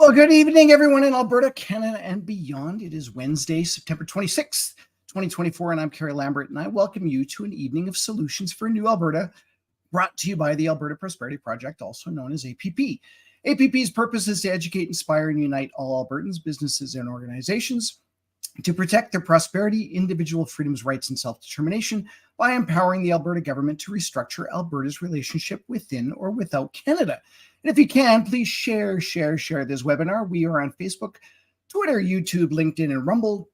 Well, good evening, everyone in Alberta, Canada, and beyond. It is Wednesday, September 26th, 2024, and I'm Kerry Lambert, and I welcome you to an evening of solutions for a new Alberta, brought to you by the Alberta Prosperity Project, also known as APP. APP's purpose is to educate, inspire, and unite all Albertans, businesses, and organizations to protect their prosperity, individual freedoms, rights, and self-determination by empowering the Alberta government to restructure Alberta's relationship within or without Canada. And if you can, please share this webinar. We are on Facebook, Twitter, YouTube, LinkedIn, and Rumble,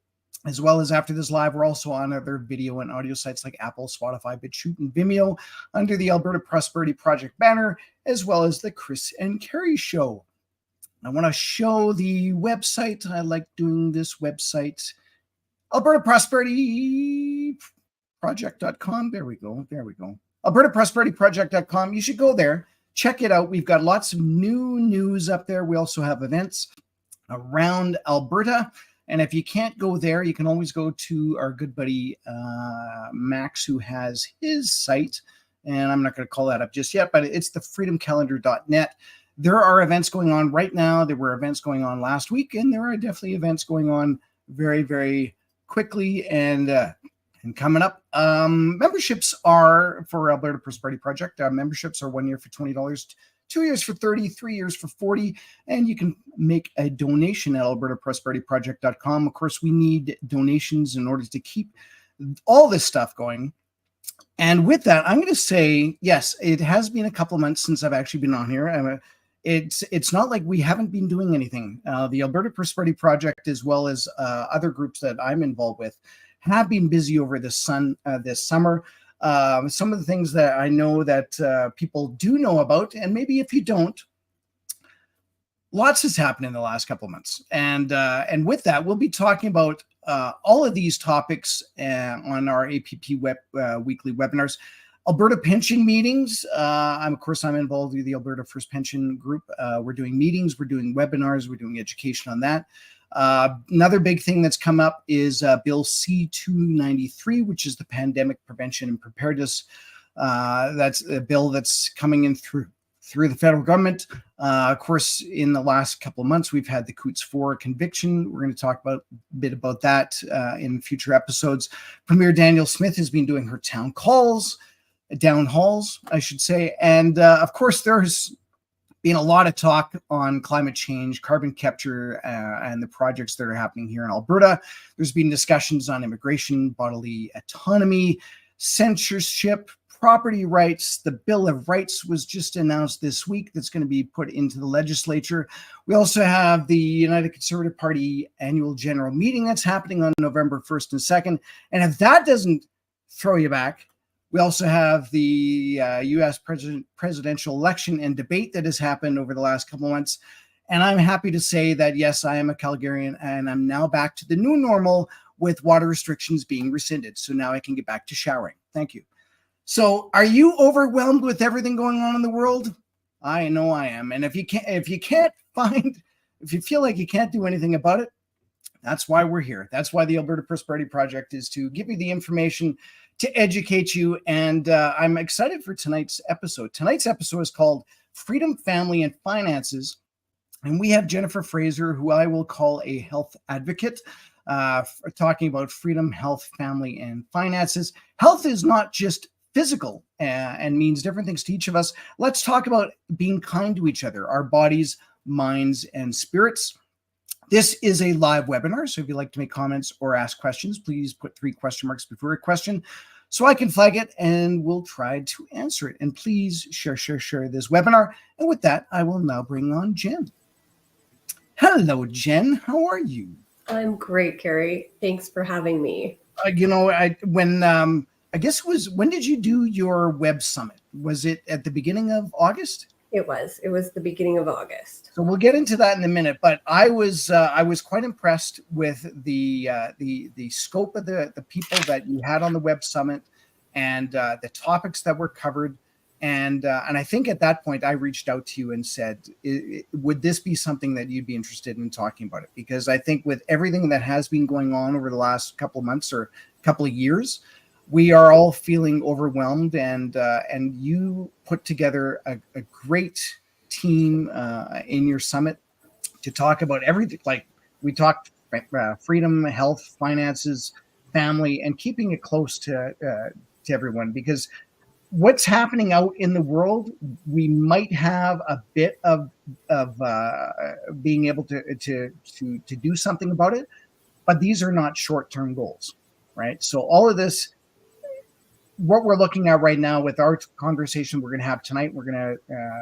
as well as after this live, we're also on other video and audio sites like Apple, Spotify, BitChute, and Vimeo under the Alberta Prosperity Project banner, as well as the Chris and Kerry Show. I want to show the website. I like doing this website, albertaprosperityproject.com. There we go. albertaprosperityproject.com. You should go there. Check it out. We've got lots of new news up there. We also have events around Alberta. And if you can't go there, you can always go to our good buddy Max, who has his site. And I'm not going to call that up just yet, but it's the freedomcalendar.net. There are events going on right now. There were events going on last week, and there are definitely events going on very, very quickly and coming up. Memberships are for Alberta Prosperity Project. Memberships are 1 year for $20, 2 years for $30, 3 years for $40, and you can make a donation at albertaprosperityproject.com. Of course, we need donations in order to keep all this stuff going. And with that, I'm going to say, yes, it has been a couple of months since I've actually been on here. It's not like we haven't been doing anything. The Alberta Prosperity Project, as well as other groups that I'm involved with, have been busy over this summer. Some of the things that I know that people do know about, and maybe if you don't, lots has happened in the last couple of months. And with that, we'll be talking about all of these topics on our APP weekly webinars. Alberta pension meetings. Of course, I'm involved with the Alberta First Pension Group. We're doing meetings, we're doing webinars, we're doing education on that. Another big thing that's come up is Bill C-293, which is the Pandemic Prevention and Preparedness. That's a bill that's coming in through the federal government. Of course, in the last couple of months, we've had the Coots 4 conviction. We're going to talk a bit about that in future episodes. Premier Daniel Smith has been doing her town halls, I should say. And of course, there's been a lot of talk on climate change, carbon capture, and the projects that are happening here in Alberta. There's been discussions on immigration, bodily autonomy, censorship, property rights. The Bill of Rights was just announced this week that's going to be put into the legislature. We also have the United Conservative Party annual general meeting that's happening on November 1st and 2nd. And if that doesn't throw you back, we also have the U.S. presidential election and debate that has happened over the last couple of months. And I'm happy to say that, yes, I am a Calgarian, and I'm now back to the new normal with water restrictions being rescinded. So now I can get back to showering. Thank you. So are you overwhelmed with everything going on in the world? I know I am. And if you feel like you can't do anything about it, that's why we're here. That's why the Alberta Prosperity Project is to give you the information to educate you. And I'm excited for tonight's episode. Tonight's episode is called Freedom, Family, and Finances. And we have Jennifer Fraser, who I will call a health advocate, talking about freedom, health, family, and finances. Health is not just physical and means different things to each of us. Let's talk about being kind to each other, our bodies, minds, and spirits. This is a live webinar, so if you'd like to make comments or ask questions, please put 3 question marks before a question so I can flag it and we'll try to answer it. And please share this webinar. And with that, I will now bring on Jenn. Hello, Jenn. How are you? I'm great, Kerry. Thanks for having me. When did you do your web summit? Was it at the beginning of August? It was the beginning of August. So we'll get into that in a minute, but I was quite impressed with the scope of the people that you had on the web summit and the topics that were covered. And I think at that point I reached out to you and said, would this be something that you'd be interested in talking about it? Because I think with everything that has been going on over the last couple of months or couple of years, we are all feeling overwhelmed, and you put together a great team in your summit to talk about everything. Like we talked freedom, health, finances, family, and keeping it close to everyone, because what's happening out in the world, we might have a bit of being able to do something about it, but these are not short-term goals, right? So all of this, what we're looking at right now with our conversation we're going to have tonight, we're going to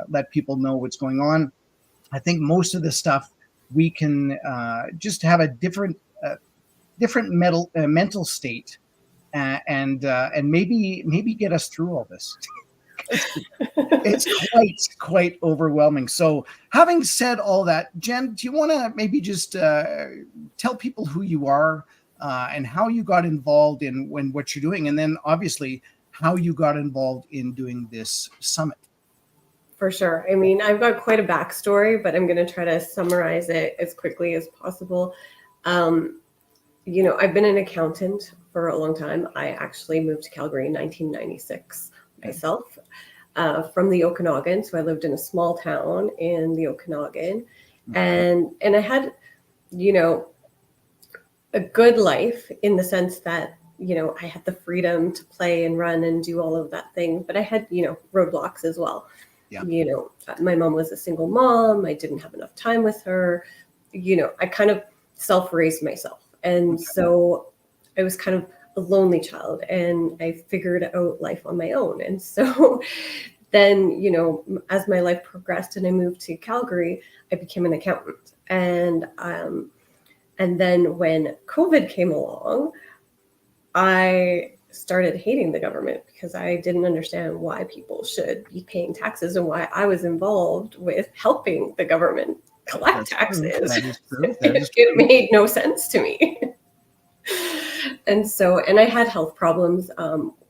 let people know what's going on. I think most of the stuff we can just have a different mental state, and maybe get us through all this. It's quite overwhelming. So having said all that, Jenn, do you want to maybe just tell people who you are and how you got involved in what you're doing, and then obviously how you got involved in doing this summit? For sure. I mean, I've got quite a backstory, but I'm going to try to summarize it as quickly as possible. I've been an accountant for a long time. I actually moved to Calgary in 1996 myself from the Okanagan. So I lived in a small town in the Okanagan, and I had, a good life in the sense that, I had the freedom to play and run and do all of that thing, but I had, roadblocks as well. Yeah. My mom was a single mom. I didn't have enough time with her. I kind of self-raised myself. And so I was kind of a lonely child, and I figured out life on my own. And so then, as my life progressed and I moved to Calgary, I became an accountant. And then when COVID came along, I started hating the government because I didn't understand why people should be paying taxes and why I was involved with helping the government collect taxes. That is true. It made no sense to me. And I had health problems,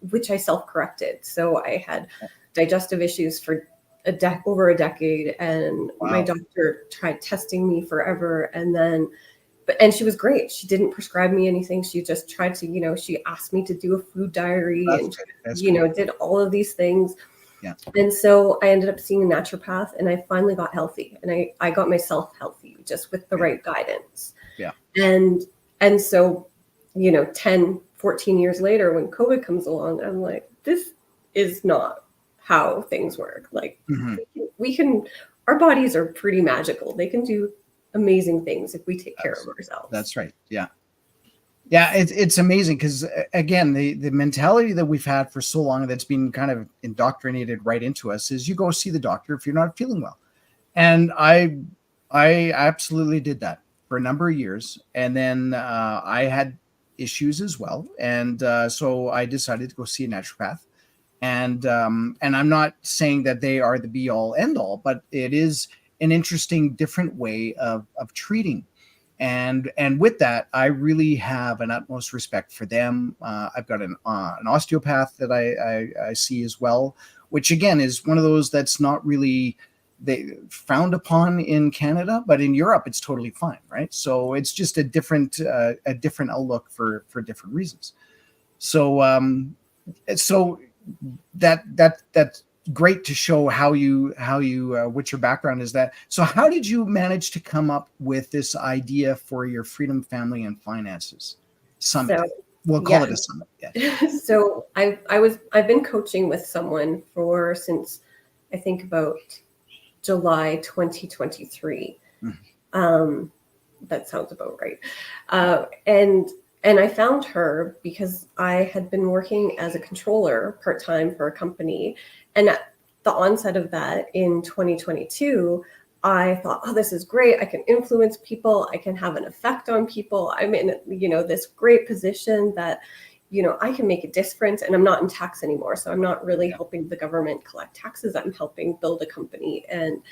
which I self-corrected. So I had digestive issues for over a decade, and my doctor tried testing me forever. And she was great. She didn't prescribe me anything. She just tried to, she asked me to do a food diary did all of these things. Yeah. And so I ended up seeing a naturopath, and I finally got healthy, and I got myself healthy just with the right guidance. Yeah. And so, 10, 14 years later, when COVID comes along, I'm like, this is not how things work. Like we can, our bodies are pretty magical. They can do amazing things if we take care of ourselves. That's right. Yeah. Yeah. It's amazing because, again, the mentality that we've had for so long that's been kind of indoctrinated right into us is you go see the doctor if you're not feeling well. And I absolutely did that for a number of years. And then I had issues as well. And so I decided to go see a naturopath. And I'm not saying that they are the be all end all, but it is an interesting, different way of treating. And with that, I really have an utmost respect for them. I've got an osteopath that I see as well, which again is one of those that's not really frowned upon in Canada, but in Europe it's totally fine, right? So it's just a different outlook for different reasons. So that's great to show how you what your background is. That so how did you manage to come up with this idea for your Freedom, Family, and Finances Summit? We'll call it a summit. Yeah. So I've been coaching with someone since I think about July 2023. That sounds about right. And I found her because I had been working as a controller part-time for a company. And at the onset of that in 2022, I thought, oh, this is great. I can influence people. I can have an effect on people. I'm in, this great position that, I can make a difference, and I'm not in tax anymore. So I'm not really helping the government collect taxes. I'm helping build a company and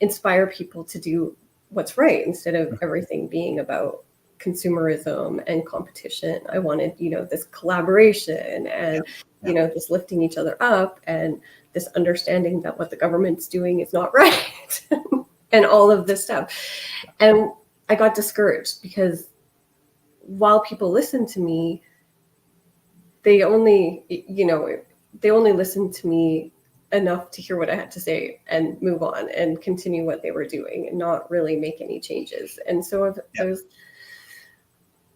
inspire people to do what's right instead of everything being about consumerism and competition. I wanted, this collaboration and, this lifting each other up and this understanding that what the government's doing is not right and all of this stuff. And I got discouraged because while people listen to me, they only listen to me enough to hear what I had to say and move on and continue what they were doing and not really make any changes. And so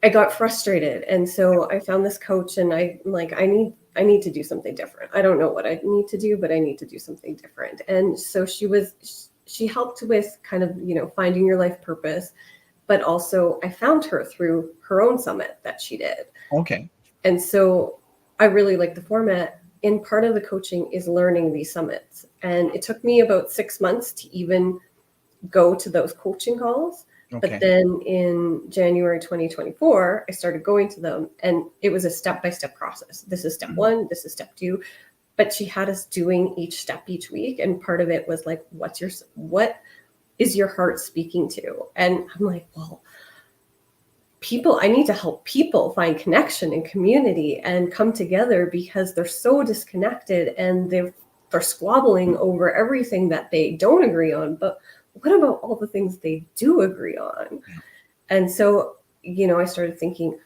I got frustrated. And so I found this coach, and I need to do something different. I don't know what I need to do, but I need to do something different. And so she helped with kind of, finding your life purpose, but also I found her through her own summit that she did. Okay. And so I really like the format. And part of the coaching is learning these summits. And it took me about 6 months to even go to those coaching calls. Okay. But then in January 2024, I started going to them, and it was a step-by-step process. This is step 1, this is step 2. But she had us doing each step each week. And part of it was like, what is your heart speaking to? And I'm like, well, I need to help people find connection and community and come together, because they're so disconnected and they're squabbling over everything that they don't agree on. But what about all the things they do agree on? And so, I started thinking,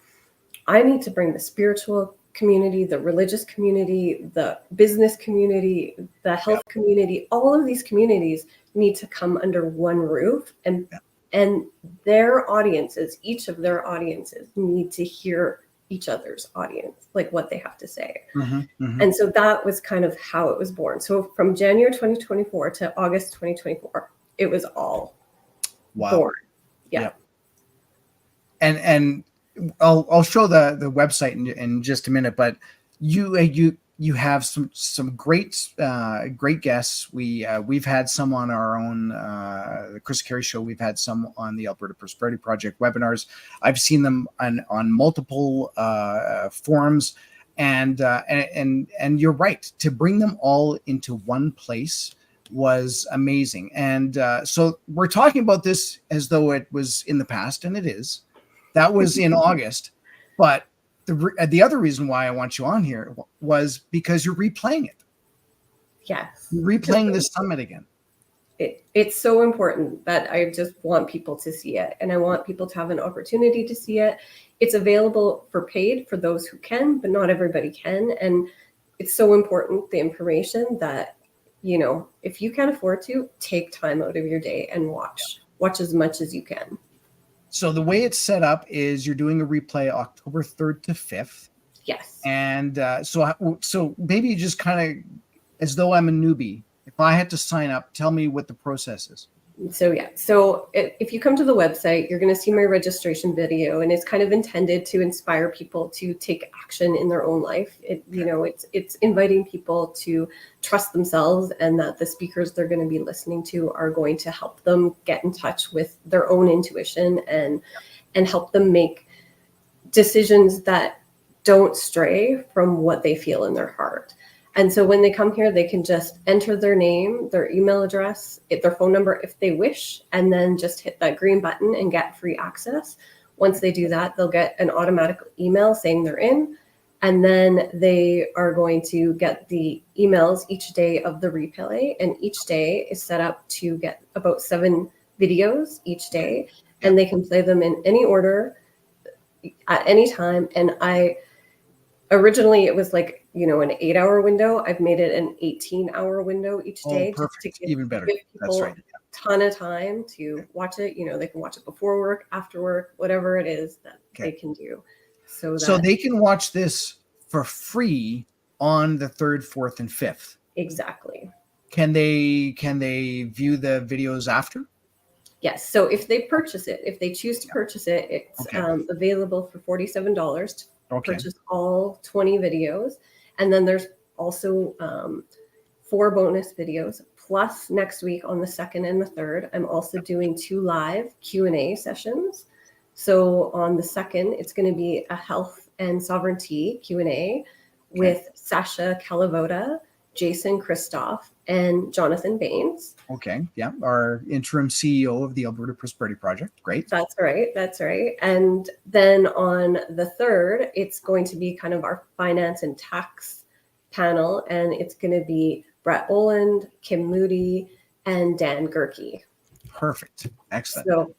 I need to bring the spiritual community, the religious community, the business community, the health community. All of these communities need to come under one roof, and their audiences, each of their audiences, need to hear each other's audience, like what they have to say. And so that was kind of how it was born. So from January 2024 to August 2024, it was all born. Yeah. And I'll show the website in just a minute, but you have some great guests. We've had some on our own the Chris Kerry show. We've had some on the Alberta Prosperity Project webinars. I've seen them on multiple forums, and you're right, to bring them all into one place was amazing. And so we're talking about this as though it was in the past, and it is. That was in August, but the other reason why I want you on here was because you're replaying it. Yes. You're replaying this summit again. It's so important that I just want people to see it, and I want people to have an opportunity to see it. It's available for paid for those who can, but not everybody can. And it's so important, the information, that, if you can't afford to, take time out of your day and watch as much as you can. So the way it's set up is you're doing a replay October 3rd to 5th. Yes. And so maybe you just kind of, as though I'm a newbie, if I had to sign up, tell me what the process is. So if you come to the website, you're going to see my registration video, and it's kind of intended to inspire people to take action in their own life. It's inviting people to trust themselves, and that the speakers they're going to be listening to are going to help them get in touch with their own intuition and help them make decisions that don't stray from what they feel in their heart. And so when they come here, they can just enter their name, their email address, their phone number if they wish, and then just hit that green button and get free access. Once they do that, they'll get an automatic email saying they're in, and then they are going to get the emails each day of the replay, and each day is set up to get about 7 videos each day, and they can play them in any order at any time. And originally it was like, an 8-hour window. I've made it an 18-hour window each day. Oh, perfect. Even better. That's right. Ton of time to watch it. They can watch it before work, after work, whatever it is that they can do. So they can watch this for free on the 3rd, 4th, and 5th. Exactly. Can they view the videos after? Yes. So if they purchase it, if they choose to purchase it, it's available for $47 to purchase all 20 videos. And then there's also 4 bonus videos. Plus next week on the 2nd and the 3rd, I'm also doing 2 live Q&A sessions. So on the 2nd, it's going to be a health and sovereignty Q&A with Sasha Kalavoda, Jason Christoph, and Jonathan Baines. Okay. Yeah. Our interim CEO of the Alberta Prosperity Project. Great. That's right. And then on the 3rd, it's going to be kind of our finance and tax panel. And it's going to be Brett Oland, Kim Moody, and Dan Gerke. Perfect. Excellent.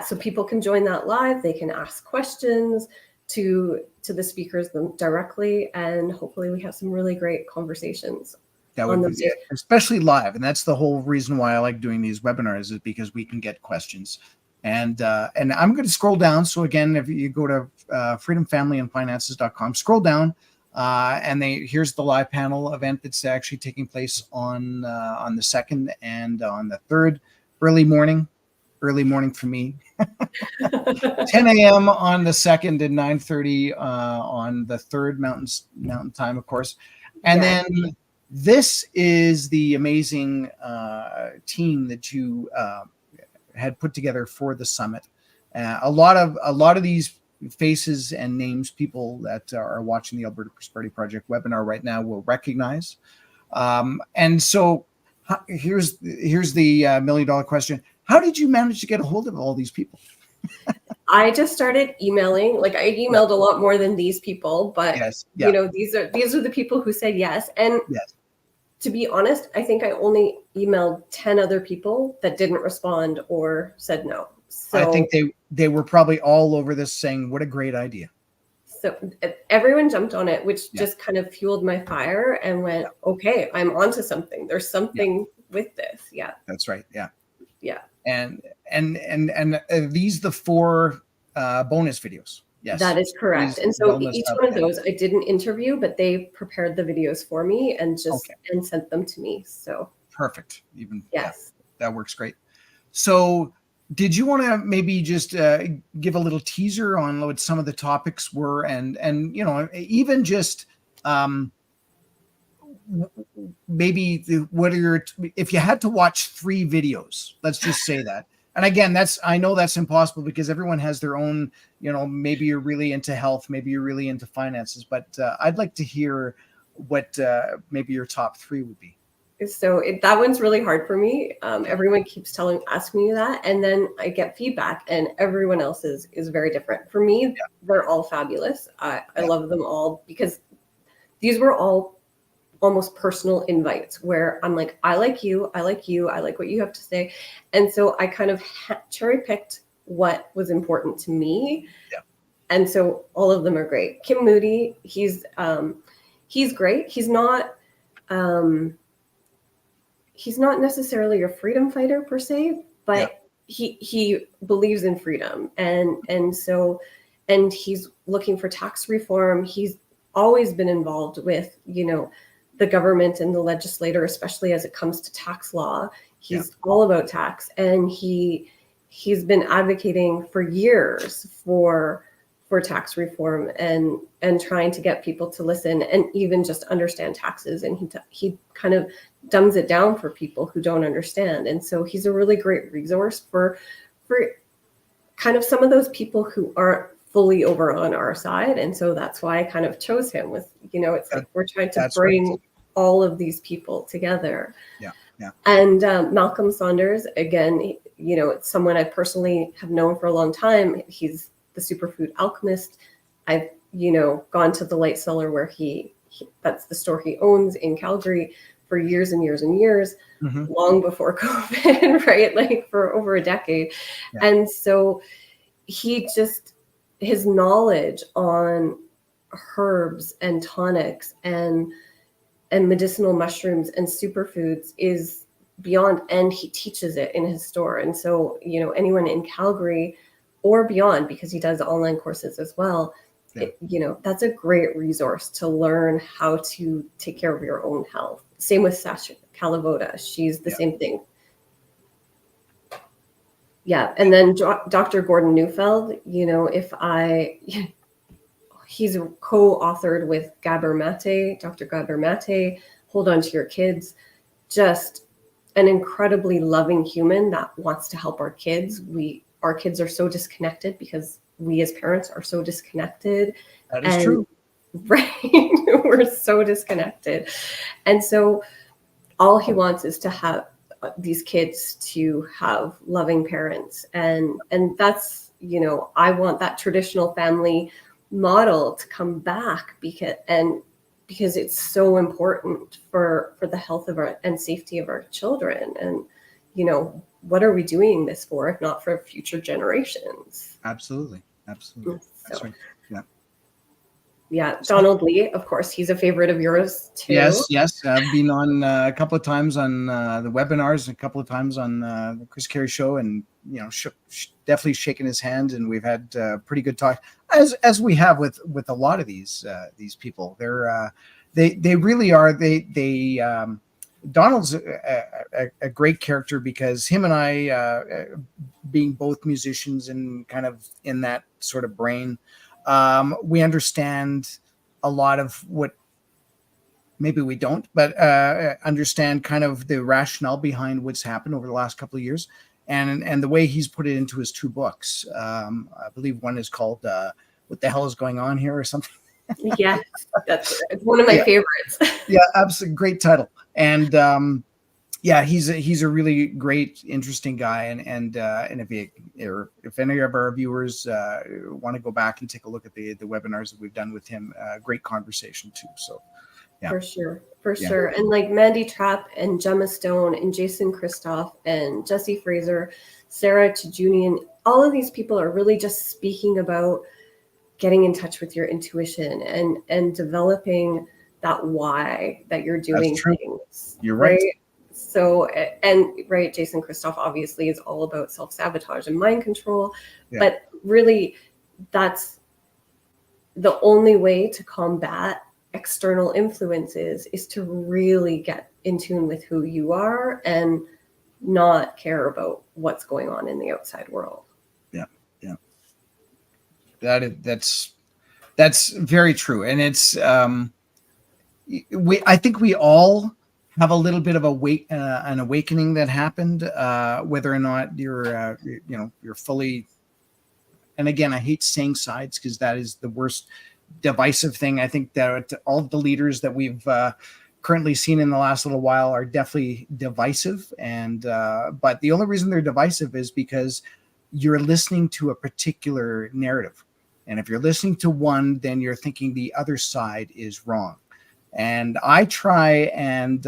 So people can join that live. They can ask questions to the speakers directly. And hopefully we have some really great conversations. That on would those be, days. especially live, and that's the whole reason why I like doing these webinars, is because we can get questions. And I'm going to scroll down. So again, if you go to freedomfamilyandfinances.com, scroll down, and here's the live panel event that's actually taking place on the 2nd and on the 3rd, early morning for me. 10 a.m. on the 2nd and 9:30 on the 3rd mountain time, of course. And Yeah. then this is the amazing team that you had put together for the summit. A lot of these faces and names, people that are watching the Alberta Prosperity Project webinar right now, will recognize. And so here's the $1 million question. How did you manage to get a hold of all these people? I just started emailing. Like, I emailed a lot more than these people, but Yes. Yeah. you know, these are the people who said yes. And Yes. to be honest, I think I only emailed 10 other people that didn't respond or said no. So I think they were probably all over this saying, what a great idea. So everyone jumped on it, which Yeah. just kind of fueled my fire and went, okay, I'm onto something. There's something with this. Yeah. That's right. Yeah. Yeah. And these the 4 bonus videos. Yes. That is correct. And so each one of those, I didn't interview, but they prepared the videos for me and and sent them to me. So perfect. Even yes, that works great. So did you want to maybe just give a little teaser on what some of the topics were, and you know, even just maybe what are your, if you had to watch 3 videos, let's just say that. And again, I know that's impossible because everyone has their own, you know, maybe you're really into health, maybe you're really into finances, but I'd like to hear what maybe your top 3 would be. So that one's really hard for me. Everyone keeps asking me that, and then I get feedback, and everyone else is very different. For me, they're all fabulous. I love them all because these were all almost personal invites where I'm like, I like you, I like you, I like what you have to say. And so I kind of cherry picked what was important to me. Yeah. And so all of them are great. Kim Moody, he's great. He's not necessarily a freedom fighter per se, but he believes in freedom. And he's looking for tax reform. He's always been involved with, you know, the government and the legislator, especially as it comes to tax law. He's all about tax, and he's been advocating for years for tax reform and trying to get people to listen and even just understand taxes. And he kind of dumbs it down for people who don't understand. And so he's a really great resource for kind of some of those people who aren't fully over on our side. And so that's why I kind of chose him. With, you know, it's like we're trying to bring all of these people together. Yeah. And Malcolm Saunders, again, you know, it's someone I personally have known for a long time. He's the superfood alchemist. I've, you know, gone to the Light Cellar where he that's the store he owns in Calgary for years and years and years, long before COVID, right? Like for over a decade. Yeah. And so his knowledge on herbs and tonics and medicinal mushrooms and superfoods is beyond, and he teaches it in his store. And so, you know, anyone in Calgary or beyond, because he does online courses as well, you know, that's a great resource to learn how to take care of your own health. Same with Sasha Kalavoda. She's the same thing. Yeah. And then Dr. Gordon Neufeld, you know, he's co-authored with Dr. Gabor Mate, Hold On to Your Kids, just an incredibly loving human that wants to help our kids. Our kids are so disconnected because we as parents are so disconnected. That is true. Right. We're so disconnected. And so all he wants is to have these kids to have loving parents. And that's, you know, I want that traditional family model to come back because it's so important for the health of and safety of our children. And, you know, what are we doing this for if not for future generations? Absolutely. So, That's right. Yeah. Yeah, Donald Lee, of course, he's a favorite of yours too. Yes. I've been on a couple of times on the webinars, and a couple of times on the Chris Kerry show, and definitely shaking his hand, and we've had pretty good talk, as we have with a lot of these people. They really are. Donald's a great character, because him and I, being both musicians and kind of in that sort of brain, we understand a lot of what maybe we don't, but understand kind of the rationale behind what's happened over the last couple of years, and the way he's put it into his two books. I believe one is called "What the Hell Is Going On Here" or something. Yes, it's one of my favorites. Yeah, absolutely, great title. And he's a really great, interesting guy. And if any of our viewers want to go back and take a look at the webinars that we've done with him, great conversation too. So yeah, for sure. And like Mandy Trapp and Gemma Stone and Jason Christoph and Jesse Fraser, Sarah Tejunian, all of these people are really just speaking about getting in touch with your intuition and developing that why that you're doing things. You're right. So, Jason Christoph obviously is all about self-sabotage and mind control, but really that's the only way to combat external influences, is to really get in tune with who you are and not care about what's going on in the outside world. That's very true. And it's I think we all have a little bit of an awakening that happened, whether or not you're fully. And again, I hate saying sides, because that is the worst divisive thing. I think that all the leaders that we've currently seen in the last little while are definitely divisive, but the only reason they're divisive is because you're listening to a particular narrative, and if you're listening to one, then you're thinking the other side is wrong. And I try and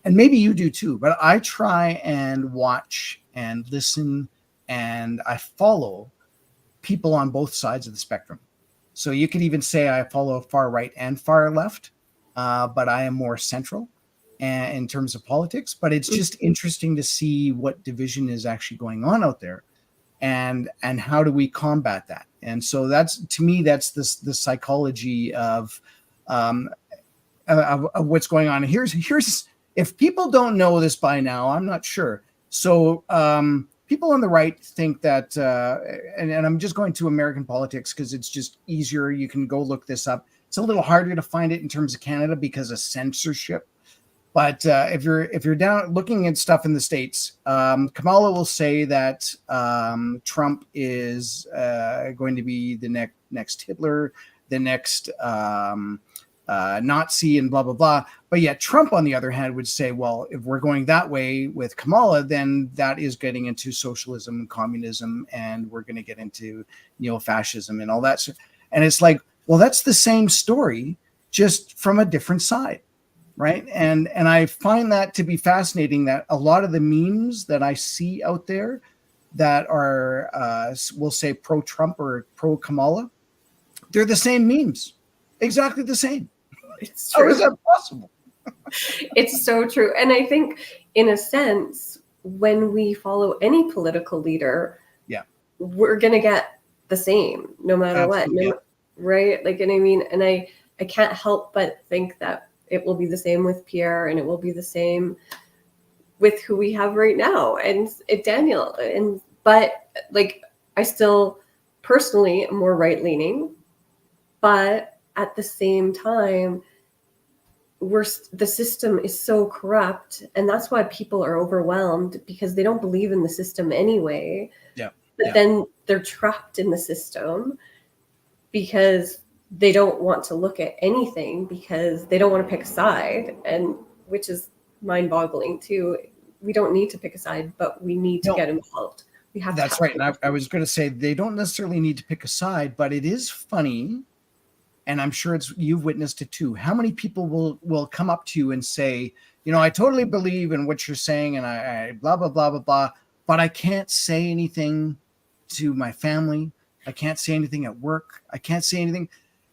maybe you do too, but I try and watch and listen, and I follow people on both sides of the spectrum. So you could even say I follow far right and far left, but I am more central in terms of politics. But it's just interesting to see what division is actually going on out there, and how do we combat that. And so that's, to me, that's the psychology of what's going on. And here's if people don't know this by now, I'm not sure. So people on the right think that, and I'm just going to American politics because it's just easier. You can go look this up. It's a little harder to find it in terms of Canada because of censorship. But if you're down looking at stuff in the States, Kamala will say that Trump is going to be the next Hitler, the next Nazi, and blah, blah, blah. But yet Trump, on the other hand, would say, well, if we're going that way with Kamala, then that is getting into socialism and communism, and we're going to get into neo-fascism and all that. And it's like, well, that's the same story, just from a different side. Right. And I find that to be fascinating, that a lot of the memes that I see out there that are, we'll say, pro-Trump or pro-Kamala, they're the same memes, exactly the same. It's true. How is that possible? It's so true. And I think, in a sense, when we follow any political leader, we're going to get the same no matter what. Right. Like, and I mean, and I can't help but think that it will be the same with Pierre, and it will be the same with who we have right now, and Daniel. But like, I still personally am more right leaning, but at the same time, the system is so corrupt, and that's why people are overwhelmed, because they don't believe in the system anyway. But then they're trapped in the system because they don't want to look at anything, because they don't want to pick a side, and which is mind-boggling too. We don't need to pick a side, but we need to get involved. We have. That's right. And I was going to say, they don't necessarily need to pick a side, but it is funny, and I'm sure you've witnessed it too. How many people will come up to you and say, I totally believe in what you're saying, and I blah blah blah blah blah, but I can't say anything to my family I can't say anything at work. I can't say anything.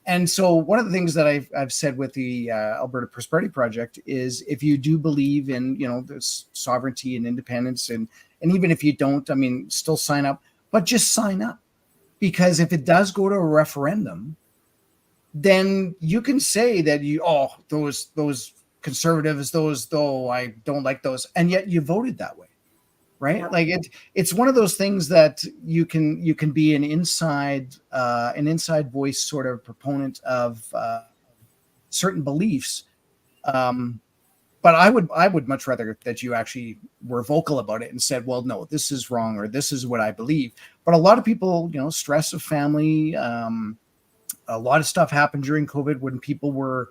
And so one of the things that I've said with the Alberta Prosperity Project is, if you do believe in, this sovereignty and independence, and even if you don't, I mean, still sign up, but just sign up, because if it does go to a referendum, then you can say that those conservatives, I don't like those, and yet you voted that way. Right. Yeah. Like it's one of those things that you can be an inside voice sort of proponent of certain beliefs. But I would much rather that you actually were vocal about it and said, well, no, this is wrong, or this is what I believe. But a lot of people, stress of family, a lot of stuff happened during COVID when people were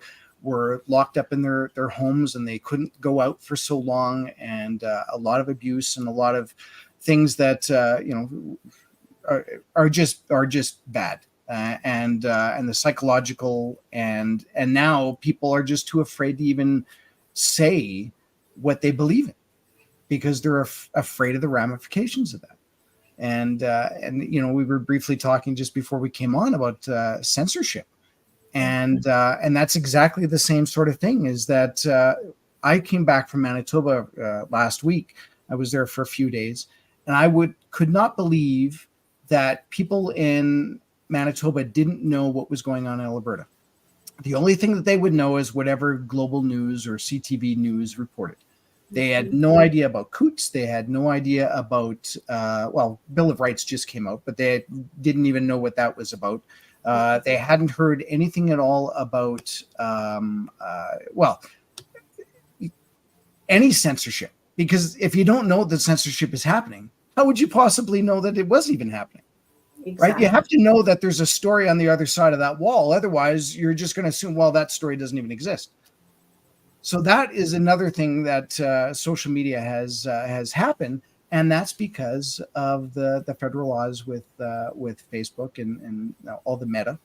locked up in their homes and they couldn't go out for so long, and a lot of abuse and a lot of things that are just bad, and the psychological, and now people are just too afraid to even say what they believe in, because they're afraid of the ramifications of that. And we were briefly talking just before we came on about censorship. And that's exactly the same sort of thing. Is that I came back from Manitoba last week. I was there for a few days, and I could not believe that people in Manitoba didn't know what was going on in Alberta. The only thing that they would know is whatever Global News or CTV News reported. They had no idea about Coots. They had no idea about, Bill of Rights just came out, but they didn't even know what that was about. They hadn't heard anything at all about, any censorship. Because if you don't know that censorship is happening, how would you possibly know that it was even happening? Exactly. Right? You have to know that there's a story on the other side of that wall. Otherwise, you're just going to assume, well, that story doesn't even exist. So that is another thing that social media has happened, and that's because of the federal laws with Facebook and all the Meta,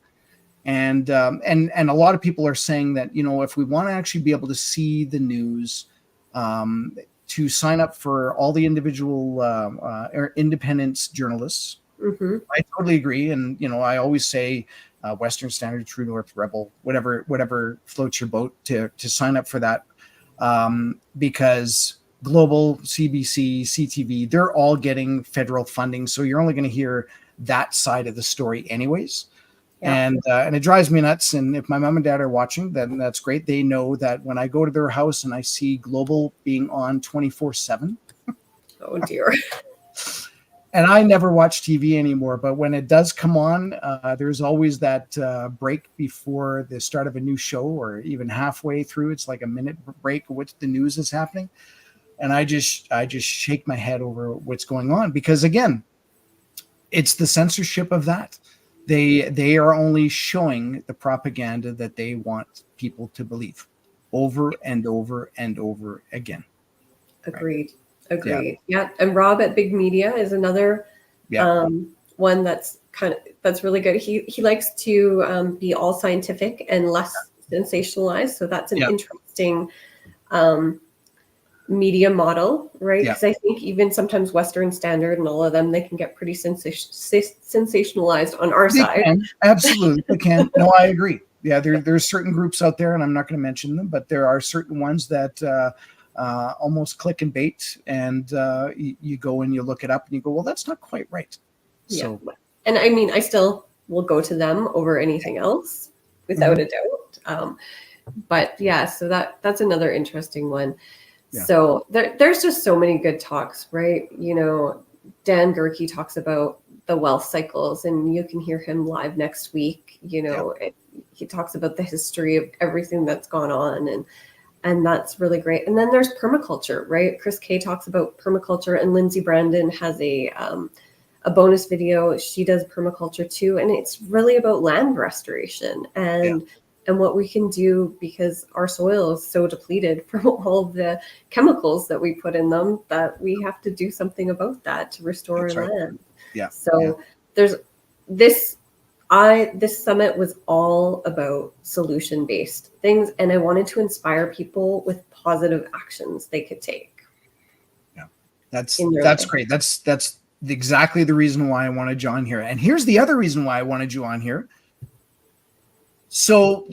and a lot of people are saying that if we want to actually be able to see the news, to sign up for all the individual independent journalists. Mm-hmm. I totally agree, and I always say Western Standard, True North, Rebel, whatever floats your boat, to sign up for that, because Global, CBC, CTV, they're all getting federal funding, so you're only going to hear that side of the story anyways. Yeah. And it drives me nuts. And if my mom and dad are watching, then that's great. They know that when I go to their house and I see Global being on 24/7. Oh dear. And I never watch TV anymore, but when it does come on, there's always that break before the start of a new show, or even halfway through. It's like a minute break of what the news is happening. And I just shake my head over what's going on, because again, it's the censorship of that. They are only showing the propaganda that they want people to believe over and over and over again. Agreed. Right? Agreed. Yeah. And Rob at Big Media is another one that's really good. He likes to be all scientific and less sensationalized. So that's an interesting media model, right? Because I think even sometimes Western Standard and all of them, they can get pretty sensationalized on our side. Absolutely, they can. No, I agree. Yeah, there's certain groups out there, and I'm not going to mention them, but there are certain ones that almost click and bait, and you go and you look it up and you go, well, that's not quite right. So, and I mean, I still will go to them over anything else, without a doubt. But yeah, so that's another interesting one. Yeah. So there's just so many good talks, right? Dan Gerke talks about the wealth cycles, and you can hear him live next week. He talks about the history of everything that's gone on, and that's really great. And then there's permaculture, right? Chris Kay talks about permaculture, and Lindsay Brandon has a bonus video. She does permaculture too, and it's really about land restoration and what we can do, because our soil is so depleted from all of the chemicals that we put in them, that we have to do something about that to restore our land. Yeah. So there's this summit was all about solution-based things, and I wanted to inspire people with positive actions they could take. Yeah. That's great. That's exactly the reason why I wanted you on here. And here's the other reason why I wanted you on here. So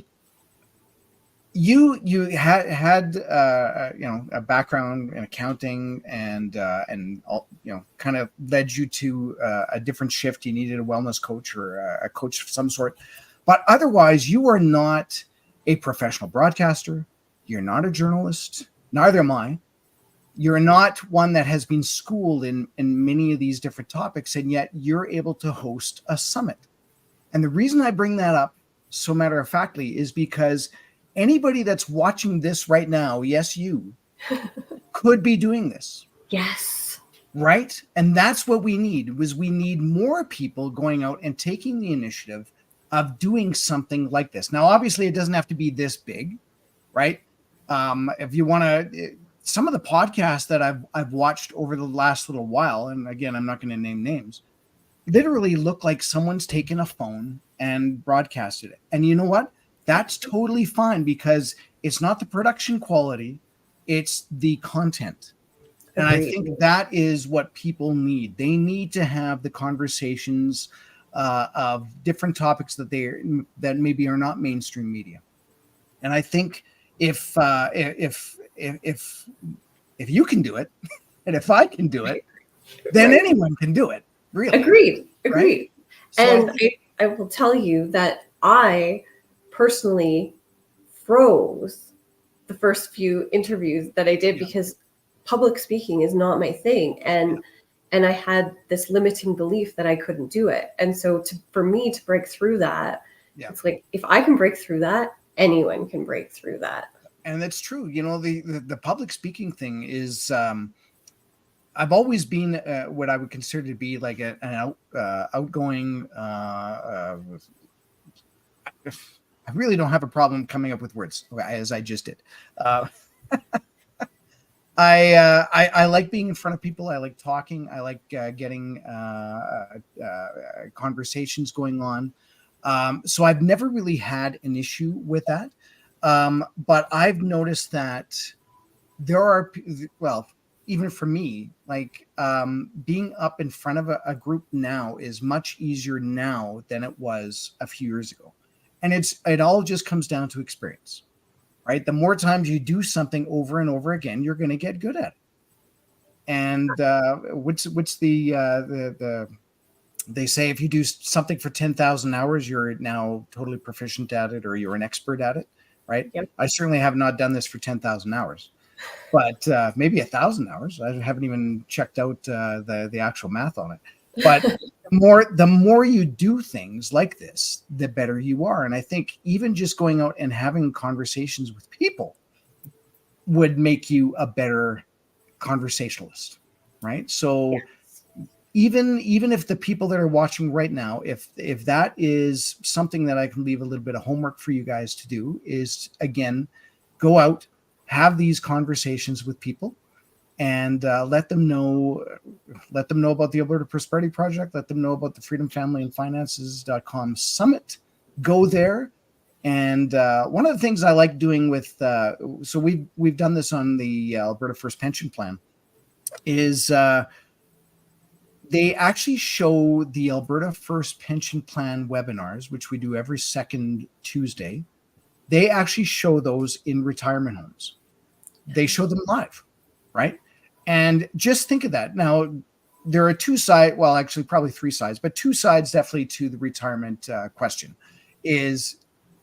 you had a background in accounting and kind of led you to a different shift. You needed a wellness coach or a coach of some sort, but otherwise you are not a professional broadcaster. You're not a journalist. Neither am I. You're not one that has been schooled in many of these different topics, and yet you're able to host a summit. And the reason I bring that up so matter of factly is because anybody that's watching this right now, yes, you could be doing this. Yes. Right? And that's what we need, we need more people going out and taking the initiative of doing something like this. Now, obviously, it doesn't have to be this big, right? If you want to, some of the podcasts that I've watched over the last little while, and again, I'm not going to name names, literally look like someone's taken a phone and broadcasted it. And you know what? That's totally fine because it's not the production quality, it's the content. And I think that is what people need. They need to have the conversations of different topics that maybe are not mainstream media. And I think if you can do it, and if I can do it, then anyone can do it. Really. Agreed. Right? And I will tell you that I personally froze the first few interviews that I did because public speaking is not my thing. And I had this limiting belief that I couldn't do it. And so for me to break through that, it's like, if I can break through that, anyone can break through that. And that's true. You know, the public speaking thing is, I've always been what I would consider to be like an outgoing. I really don't have a problem coming up with words as I just did. I like being in front of people. I like talking. I like getting conversations going on. So I've never really had an issue with that. But I've noticed that there are, even for me, like being up in front of a group now is much easier now than it was a few years ago. And it all just comes down to experience, right? The more times you do something over and over again, you're going to get good at it. And what's the they say if you do something for 10,000 hours, you're now totally proficient at it, or you're an expert at it, right? Yep. I certainly have not done this for 10,000 hours, but maybe 1,000 hours. I haven't even checked out the actual math on it. But the more you do things like this, the better you are. And I think even just going out and having conversations with people would make you a better conversationalist, right? So even if the people that are watching right now, if that is something that I can leave a little bit of homework for you guys to do, is again, go out, have these conversations with people, and let them know about the Alberta Prosperity Project. Let them know about the freedomfamilyandfinances.com summit. Go there. And one of the things I like doing with, so we've done this on the Alberta First Pension Plan, is they actually show the Alberta First Pension Plan webinars, which we do every second Tuesday. They actually show those in retirement homes. They show them live, right? And just think of that. Now, there are two sides, well, actually probably three sides, but two sides definitely to the retirement question is,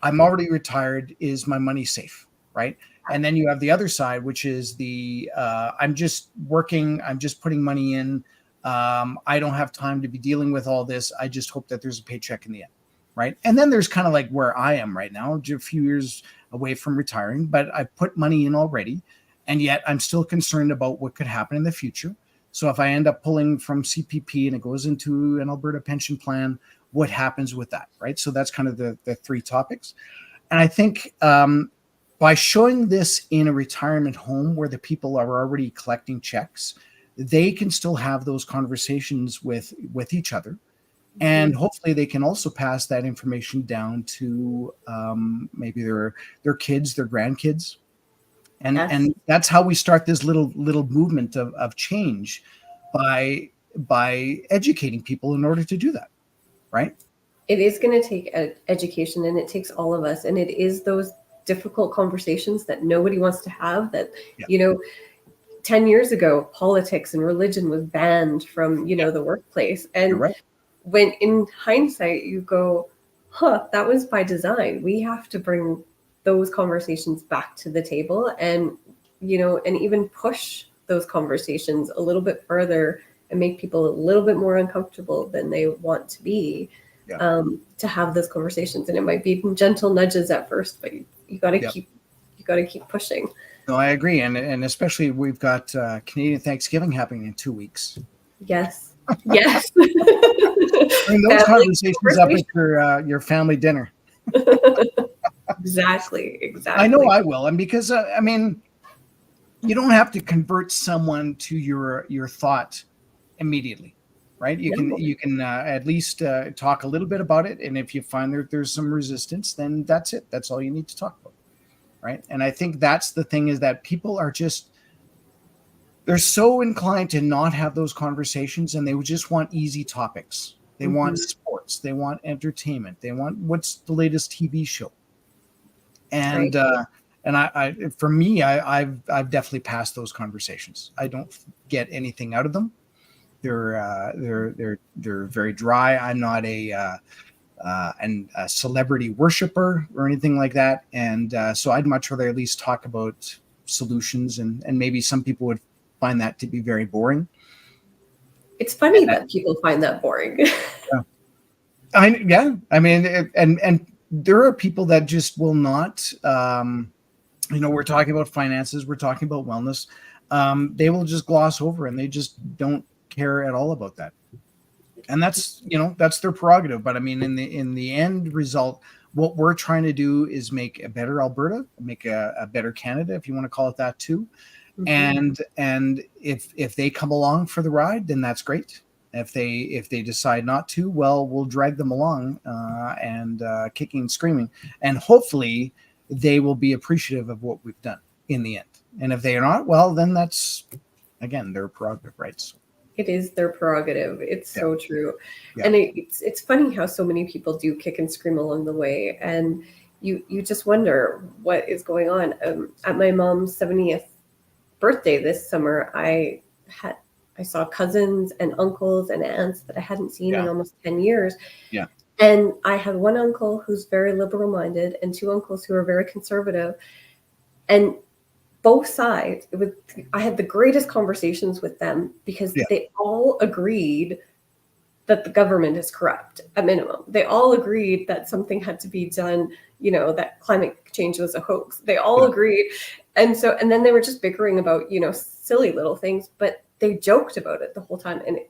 I'm already retired. Is my money safe, right? And then you have the other side, which is I'm just working. I'm just putting money in. I don't have time to be dealing with all this. I just hope that there's a paycheck in the end, right? And then there's kind of like where I am right now, a few years away from retiring, but I've put money in already. And yet I'm still concerned about what could happen in the future. So if I end up pulling from CPP and it goes into an Alberta pension plan, what happens with that, right? So that's kind of the three topics. And I think by showing this in a retirement home where the people are already collecting checks, they can still have those conversations with each other. And hopefully they can also pass that information down to maybe their kids, their grandkids. And that's how we start this little movement of change, by by educating people in order to do that, right? It is going to take education, and it takes all of us, and it is those difficult conversations that nobody wants to have, that, Yeah. 10 years ago, politics and religion was banned from, the workplace. You're And right. when in hindsight, you go, that was by design. We have to bring those conversations back to the table, and, and even push those conversations a little bit further and make people a little bit more uncomfortable than they want to be. Yeah. To have those conversations. And it might be gentle nudges at first, but you got to keep pushing. No, I agree. And especially we've got Canadian Thanksgiving happening in 2 weeks. Yes. Yes. Bring those conversations up at your family dinner. Exactly. I know I will. And because, you don't have to convert someone to your thought immediately. Right. You can at least talk a little bit about it. And if you find there's some resistance, then that's it. That's all you need to talk about. Right. And I think that's the thing, is that people are they're so inclined to not have those conversations, and they would just want easy topics. They want sports. They want entertainment. They want what's the latest TV show. And I for me, I've definitely passed those conversations. I don't get anything out of them. They're very dry. I'm not a celebrity worshiper or anything like that, and so I'd much rather at least talk about solutions, and maybe some people would find that to be very boring. It's funny that people find that boring. And there are people that just will not. We're talking about finances. We're talking about wellness. They will just gloss over, and they just don't care at all about that, and that's their prerogative. But in the end result, what we're trying to do is make a better Alberta, make a better Canada, if you want to call it that too. And if they come along for the ride, then that's great. If they decide not to, well, we'll drag them along and kicking and screaming, and hopefully they will be appreciative of what we've done in the end. And if they are not, well, then that's again their prerogative, right? So, it is their prerogative. It's so true. Yeah. And it's funny how so many people do kick and scream along the way. And you just wonder what is going on. At my mom's 70th birthday this summer, I saw cousins and uncles and aunts that I hadn't seen in almost 10 years. Yeah. And I had one uncle who's very liberal minded and two uncles who are very conservative. And both sides, I had the greatest conversations with them because they all agreed that the government is corrupt at minimum. They all agreed that something had to be done, that climate change was a hoax. They all agreed. And then they were just bickering about, silly little things, but they joked about it the whole time. And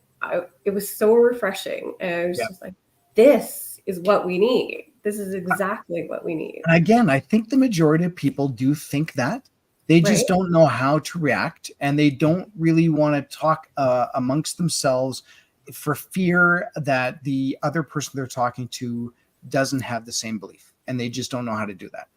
it was so refreshing. And I was just like, this is what we need. This is exactly what we need. And again, I think the majority of people do think that. They just don't know how to react, and they don't really want to talk amongst themselves for fear that the other person they're talking to doesn't have the same belief, and they just don't know how to do that.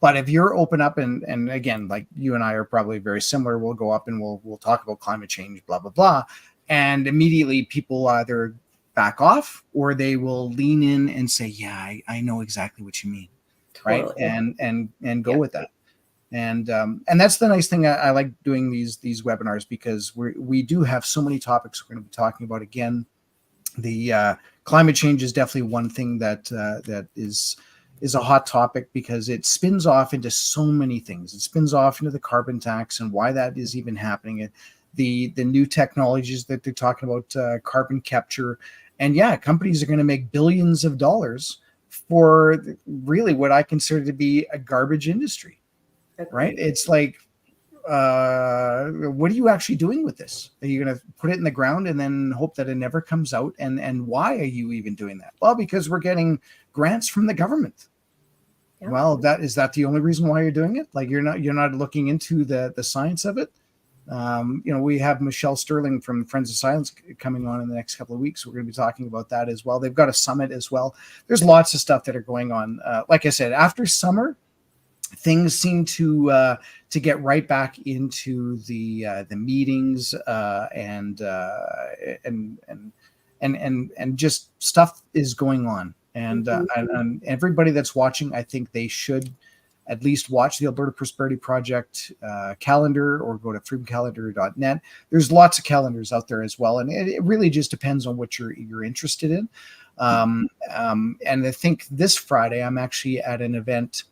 But if you're open up, and again, like you and I are probably very similar, we'll go up and we'll talk about climate change, blah, blah, blah. And immediately people either back off or they will lean in and say, yeah, I know exactly what you mean. Totally. Right. And go with that. And that's the nice thing. I like doing these webinars because we do have so many topics we're going to be talking about. Again, the climate change is definitely one thing that is a hot topic because it spins off into so many things. It spins off into the carbon tax and why that is even happening. The new technologies that they're talking about, carbon capture, and companies are going to make billions of dollars for really what I consider to be a garbage industry. Right? It's like, what are you actually doing with this? Are you going to put it in the ground and then hope that it never comes out? And why are you even doing that? Well, because we're getting grants from the government. Yeah. Well, is that the only reason why you're doing it? Like you're not looking into the science of it. We have Michelle Sterling from Friends of Silence coming on in the next couple of weeks. We're going to be talking about that as well. They've got a summit as well. There's lots of stuff that are going on. Like I said, after summer, things seem to get right back into the meetings and just stuff is going on. And everybody that's watching, I think they should at least watch the Alberta Prosperity Project calendar or go to freedomcalendar.net. There's lots of calendars out there as well, and it really just depends on what you're interested in. And I think this Friday I'm actually at an event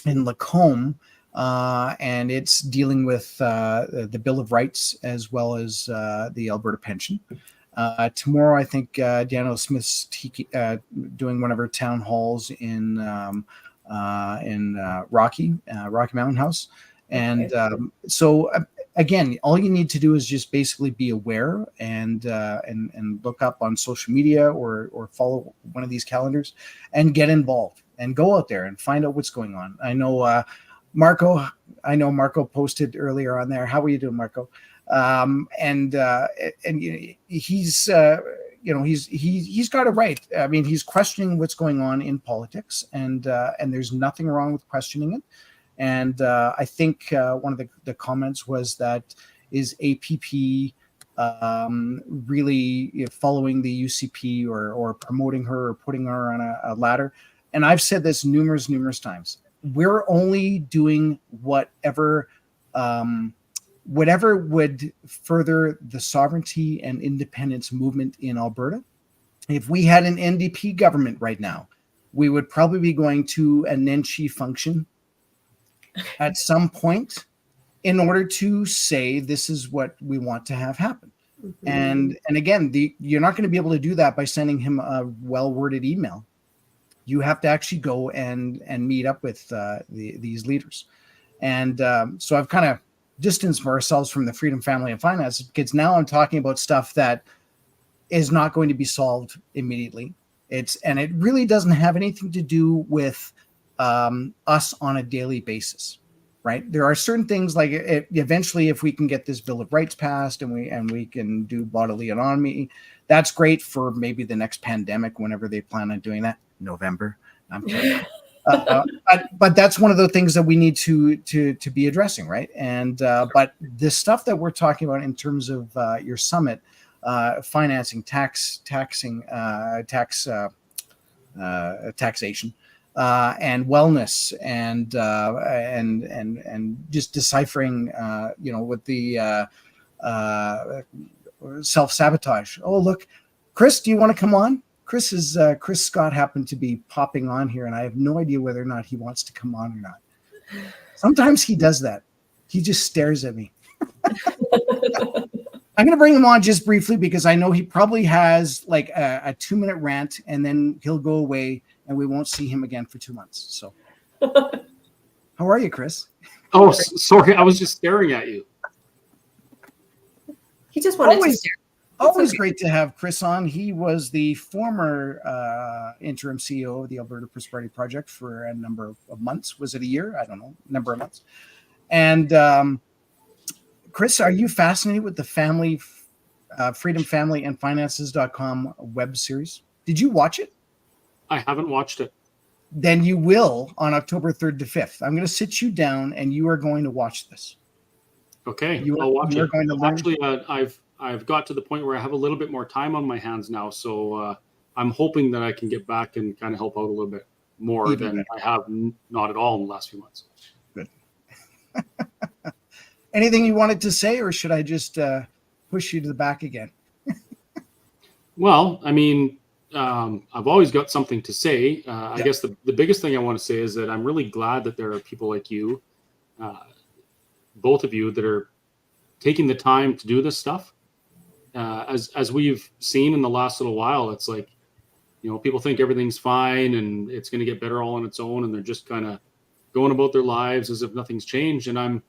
in Lacombe, and it's dealing with the Bill of Rights as well as the Alberta pension. Tomorrow, I think Daniel Smith's doing one of her town halls in Rocky Mountain House, and so again, all you need to do is just basically be aware and look up on social media or follow one of these calendars and get involved and go out there and find out what's going on. I know Marco posted earlier on there. How are you doing, Marco? And he's he's got it right. I mean, he's questioning what's going on in politics, and there's nothing wrong with questioning it. And I think one of the comments was that is APP really following the UCP or promoting her or putting her on a ladder. And I've said this numerous times. We're only doing whatever would further the sovereignty and independence movement in Alberta. If we had an NDP government right now, we would probably be going to a Nenshi function at some point in order to say this is what we want to have happen. Mm-hmm. And again, you're not going to be able to do that by sending him a well-worded email. You have to actually go and meet up with these leaders. And so I've kind of distanced ourselves from the Freedom, Family, and Finance because now I'm talking about stuff that is not going to be solved immediately. It really doesn't have anything to do with us on a daily basis, right? There are certain things like eventually, if we can get this Bill of Rights passed and we can do bodily autonomy, that's great for maybe the next pandemic, whenever they plan on doing that. November. I'm kidding. But that's one of the things that we need to be addressing, right? And but the stuff that we're talking about in terms of your summit, financing, taxation, and wellness, and just deciphering, with the self-sabotage. Oh, look, Chris, do you want to come on? Chris Scott happened to be popping on here, and I have no idea whether or not he wants to come on or not. Sometimes he does that. He just stares at me. I'm going to bring him on just briefly because I know he probably has like a 2-minute rant, and then he'll go away and we won't see him again for 2 months. So how are you, Chris? Oh, sorry. I was just staring at you. He just wanted to stare. Always great to have Chris on. He was the former interim CEO of the Alberta Prosperity Project for a number of months. Was it a year? I don't know. Number of months. And Chris, are you fascinated with the freedomfamilyandfinances.com web series? Did you watch it? I haven't watched it. Then you will on October 3rd to 5th. I'm going to sit you down and you are going to watch this. Okay, I'll watch it. Actually, I've got to the point where I have a little bit more time on my hands now, so I'm hoping that I can get back and kind of help out a little bit more than I have not at all in the last few months. Good. Anything you wanted to say, or should I just push you to the back again? Well, I mean, I've always got something to say. I guess the biggest thing I want to say is that I'm really glad that there are people like you, both of you, that are taking the time to do this stuff. As we've seen in the last little while, it's like, people think everything's fine and it's going to get better all on its own, and they're just kind of going about their lives as if nothing's changed. And I'm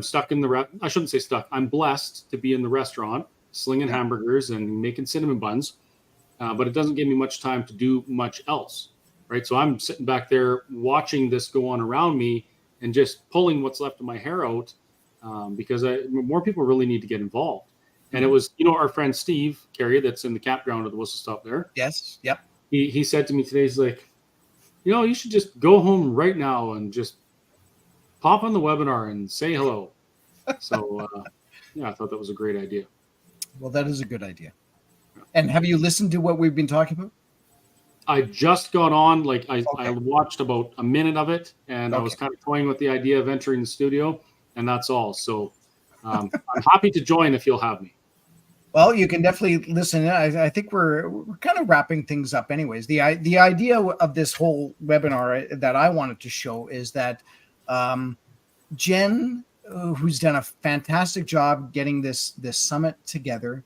stuck in I shouldn't say stuck. I'm blessed to be in the restaurant, slinging hamburgers and making cinnamon buns, but it doesn't give me much time to do much else, right? So I'm sitting back there watching this go on around me and just pulling what's left of my hair out, because more people really need to get involved. And it was, our friend Steve Kerry, that's in the campground of the Whistle Stop there. Yes. Yep. He said to me today, he's like, you should just go home right now and just pop on the webinar and say hello. So yeah, I thought that was a great idea. Well, that is a good idea. And have you listened to what we've been talking about? I just got on, like I watched about a minute of it, and I was kind of toying with the idea of entering the studio, and that's all. So I'm happy to join if you'll have me. Well, you can definitely listen. I think we're kind of wrapping things up anyways. The idea of this whole webinar that I wanted to show is that Jenn, who's done a fantastic job getting this summit together,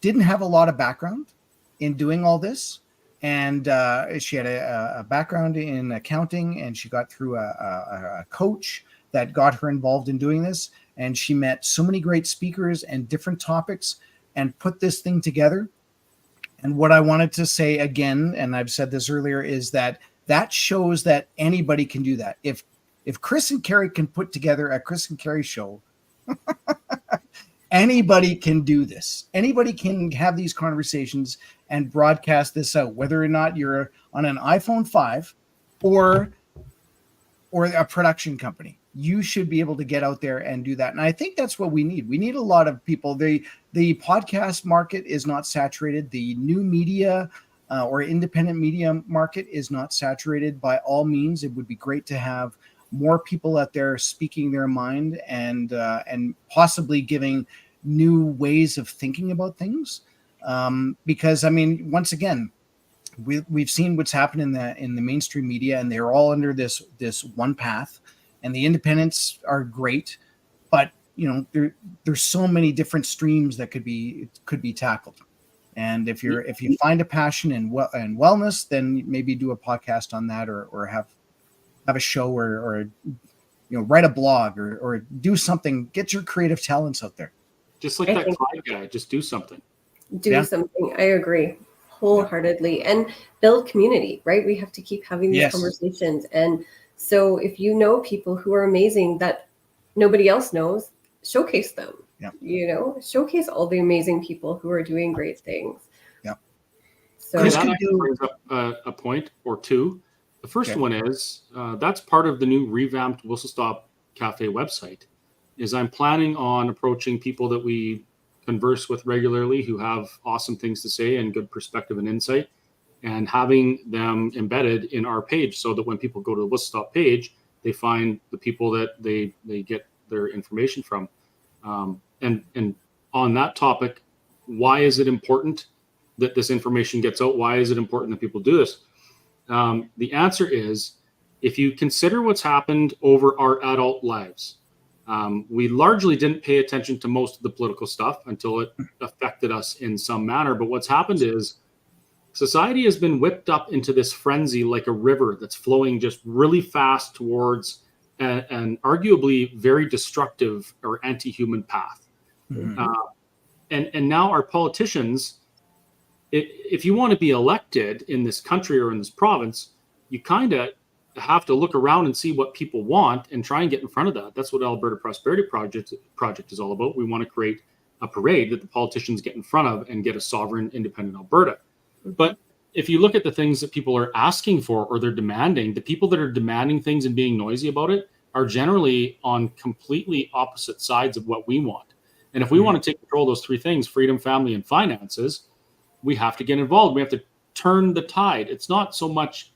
didn't have a lot of background in doing all this. And she had a background in accounting, and she got through a coach that got her involved in doing this. And she met so many great speakers and different topics and put this thing together. And what I wanted to say again, and I've said this earlier, is that shows that anybody can do that. If Chris and Kerry can put together a Chris and Kerry show, anybody can do this. Anybody can have these conversations and broadcast this out, whether or not you're on an iPhone 5 or a production company. You should be able to get out there and do that. And I think that's what we need. We need a lot of people. The podcast market is not saturated. The new media or independent media market is not saturated. By all means, it would be great to have more people out there speaking their mind and possibly giving new ways of thinking about things. Because I mean, once again, we've seen what's happened in the mainstream media, and they're all under this one path. And the independents are great, but you know there's so many different streams that could be tackled. And if you find a passion in wellness, then maybe do a podcast on that, or have a show, or write a blog, or do something. Get your creative talents out there. Just like that Clyde guy, just do something. Do something. I agree wholeheartedly, and build community. Right, we have to keep having these conversations. And so if you know people who are amazing that nobody else knows, showcase them. Yeah. Showcase all the amazing people who are doing great things. Yeah. So that actually brings up a point or two. The first one is that's part of the new revamped Whistle Stop Cafe website. Is I'm planning on approaching people that we converse with regularly who have awesome things to say and good perspective and insight, and having them embedded in our page so that when people go to the Whistle Stop page, they find the people that they get their information from. And on that topic, why is it important that this information gets out? Why is it important that people do this? The answer is, if you consider what's happened over our adult lives, we largely didn't pay attention to most of the political stuff until it affected us in some manner. But what's happened is society has been whipped up into this frenzy like a river that's flowing just really fast towards an arguably very destructive or anti-human path. Mm-hmm. And now our politicians, if you want to be elected in this country or in this province, you kind of have to look around and see what people want and try and get in front of that. That's what Alberta Prosperity Project is all about. We want to create a parade that the politicians get in front of and get a sovereign, independent Alberta. But if you look at the things that people are asking for or they're demanding, the people that are demanding things and being noisy about it are generally on completely opposite sides of what we want. And if we want to take control of those three things, freedom, family, and finances, we have to get involved. We have to turn the tide. It's not so much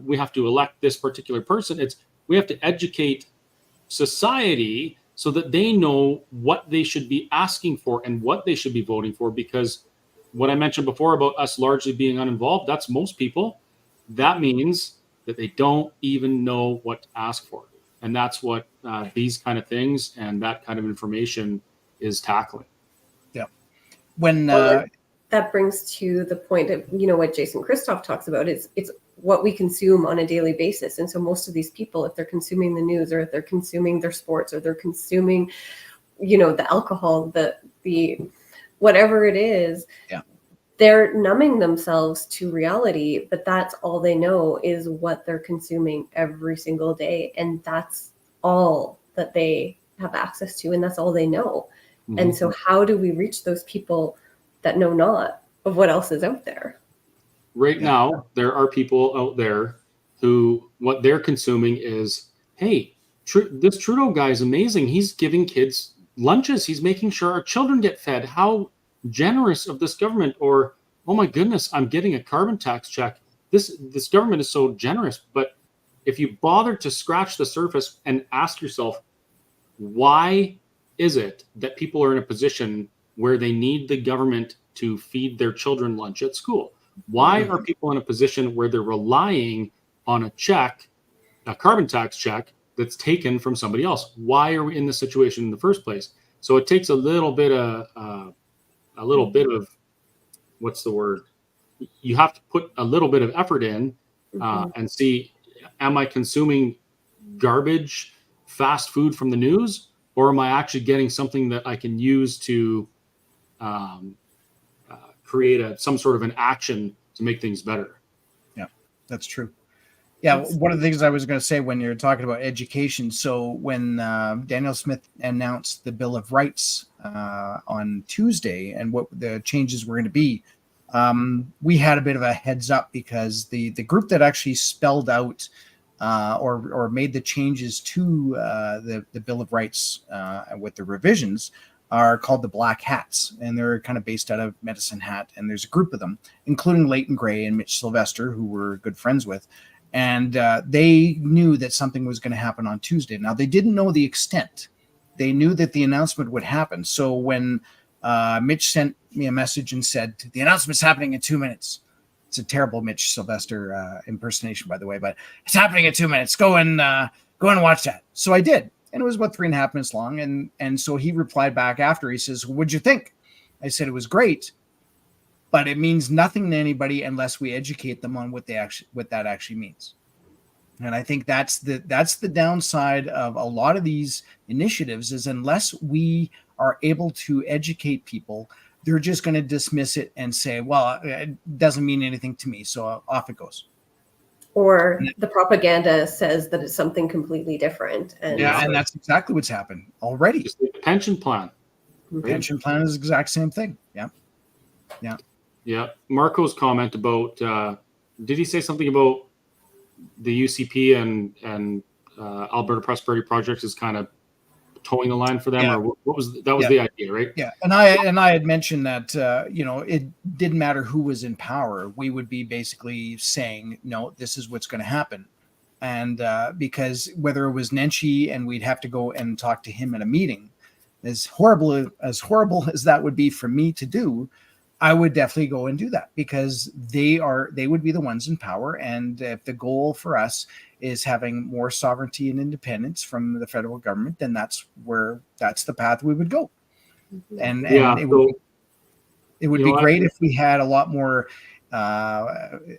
we have to elect this particular person. It's we have to educate society so that they know what they should be asking for and what they should be voting for. Because what I mentioned before about us largely being uninvolved, that's most people. That means that they don't even know what to ask for. And that's what these kind of things and that kind of information is tackling. Yeah. When that brings to the point of, what Jason Christoff talks about is it's what we consume on a daily basis. And so most of these people, if they're consuming the news or if they're consuming their sports or they're consuming, the alcohol, the whatever it is, they're numbing themselves to reality, but that's all they know is what they're consuming every single day. And that's all that they have access to. And that's all they know. Mm-hmm. And so how do we reach those people that know not of what else is out there? Right now, there are people out there who what they're consuming is hey, this Trudeau guy is amazing. He's giving kids lunches. He's making sure our children get fed. How generous of this government. Or, oh my goodness, I'm getting a carbon tax check. This government is so generous. But if you bother to scratch the surface and ask yourself, why is it that people are in a position where they need the government to feed their children lunch at school? Why are people in a position where they're relying on a check, a carbon tax check, that's taken from somebody else? Why are we in this situation in the first place? So it takes a little bit of what's the word? You have to put a little bit of effort in and see, am I consuming garbage, fast food from the news, or am I actually getting something that I can use to create some sort of an action to make things better? Yeah, that's true. Yeah, one of the things I was going to say when you're talking about education. So when Daniel Smith announced the Bill of Rights on Tuesday and what the changes were going to be, we had a bit of a heads up because the group that actually spelled out or made the changes to the Bill of Rights with the revisions are called the Black Hats, and they're kind of based out of Medicine Hat. And there's a group of them, including Leighton Gray and Mitch Sylvester, who we're good friends with. And they knew that something was going to happen on Tuesday. Now, they didn't know the extent. They knew that the announcement would happen. So when Mitch sent me a message and said, the announcement's happening in 2 minutes. It's a terrible Mitch Sylvester impersonation, by the way, but it's happening in 2 minutes. Go and watch that. So I did. And it was about 3.5 minutes long. And so he replied back after. He says, what'd you think? I said, it was great, but it means nothing to anybody unless we educate them on what that actually means. And I think that's the downside of a lot of these initiatives is unless we are able to educate people, they're just going to dismiss it and say, well, it doesn't mean anything to me. So off it goes. Or the propaganda says that it's something completely different. And that's exactly what's happened already. Just like the pension plan. The pension plan is the exact same thing. Yeah. Yeah. Yeah. Marco's comment about, did he say something about the UCP and Alberta Prosperity Project is kind of towing the line for them? Yeah. Or what was that was the idea, right? Yeah. And I had mentioned that, it didn't matter who was in power. We would be basically saying, no, this is what's going to happen. And because whether it was Nenshi and we'd have to go and talk to him at a meeting, as horrible as that would be for me to do, I would definitely go and do that because they would be the ones in power. And if the goal for us is having more sovereignty and independence from the federal government, then that's the path we would go. And it would be great if we had a lot more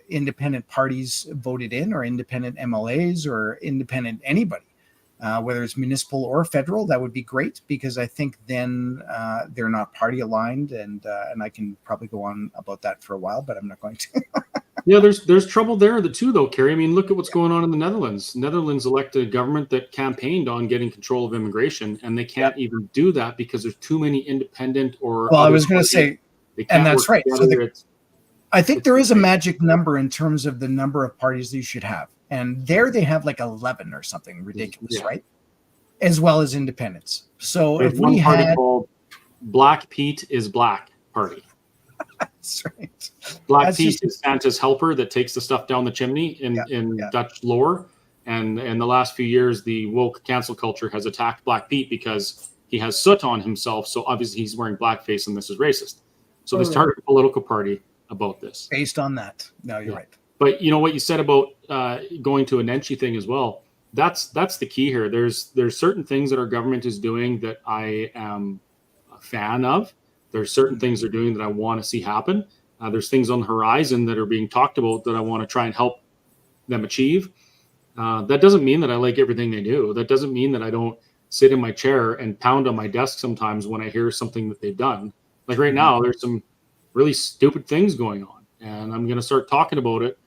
independent parties voted in, or independent MLAs, or independent anybody. Whether it's municipal or federal, that would be great because I think then they're not party aligned, and I can probably go on about that for a while, but I'm not going to. Yeah, there's trouble there too, though, Kerry. I mean, look at what's going on in the Netherlands. Netherlands elected a government that campaigned on getting control of immigration, and they can't even do that because there's too many independent or. Well, I was going to say, and that's right. So I think there is a magic number in terms of the number of parties that you should have. And there they have like 11 or something ridiculous, right? As well as independents. So there's if one we party had called Black Pete is Black Party. That's right. Black Pete is Santa's helper that takes the stuff down the chimney in Dutch lore. And in the last few years, the woke cancel culture has attacked Black Pete because he has soot on himself. So obviously he's wearing blackface and this is racist. So they started a political party about this. Based on that. No, you're right. But you know what you said about going to a Nenshi thing as well. That's the key here. There's certain things that our government is doing that I am a fan of. There's certain things they're doing that I want to see happen. There's things on the horizon that are being talked about that I want to try and help them achieve. That doesn't mean that I like everything they do. That doesn't mean that I don't sit in my chair and pound on my desk sometimes when I hear something that they've done. Like right now, there's some really stupid things going on, and I'm going to start talking about it